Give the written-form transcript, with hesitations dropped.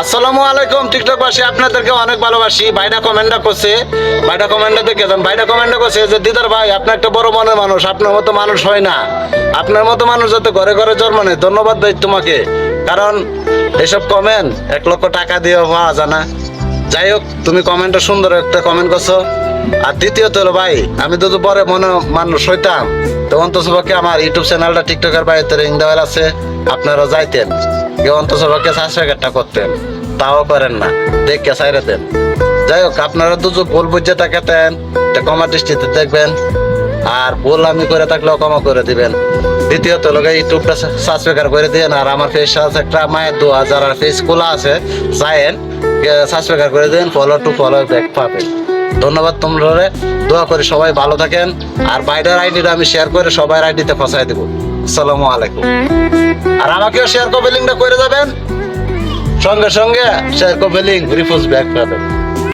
আসসালামু আলাইকুম টিকটকবাসী, আপনাদেরকে অনেক ভালোবাসি। ভাইটা কমেন্টটা করছে, ভাইটা কমেন্টটা দেখে যান। ভাইটা কমেন্টটা করছে যে দিদার ভাই, আপনি একটা বড় মনের মানুষ, আপনার মতো মানুষ হয় না। আপনার মতো মানুষ যাতে ঘরে ঘরে জন্ম নেয়। ধন্যবাদ ভাই তোমাকে, কারণ এসব কমেন্ট 1 লক্ষ টাকা দিয়ে পাওয়া যায় না। যাই হোক, তুমি কমেন্টটা সুন্দর একটা কমেন্ট করছো। আর দ্বিতীয়ত হলো ভাই, আমি তো বড় মনে মানুষ হইতাম তো অন্তসভাকে আমার ইউটিউব চ্যানেলটা টিকটকের বাইরে রিং দেওয়ার আছে, আপনারা যাইতেন কেউ অন্তসভাকে সাবস্ক্রাইবটা করতেন, তাও করেন না, দেখে সাইরে দেন। যাই হোক, আপনারা দুজন ভুল বুঝে থাকেন, এটা ক্ষমা দৃষ্টিতে দেখবেন। আর ভুল আমি করে থাকলেও ক্ষমা করে দিবেন। দ্বিতীয়ত লোক ইউটিউবটা সাবস্ক্রাইব করে দিন। আর আমার ফেস আছে একটা মায়ের 2000 আর ফেস খোলা আছে, চাইেন সাবস্ক্রাইব করে দিন, ফলো টু ফলো ব্যাক পাবেন। ধন্যবাদ তোমরা, দোয়া করি সবাই ভালো থাকেন। আর বাইরের আইডিটা আমি শেয়ার করে সবাই আইডিতে পৌঁছায় দেবো। আসসালামু আলাইকুম। আর আমাকেও শেয়ার কপি লিঙ্কটা করে যাবেন, সঙ্গে সঙ্গে share copy link repost back পাবেন।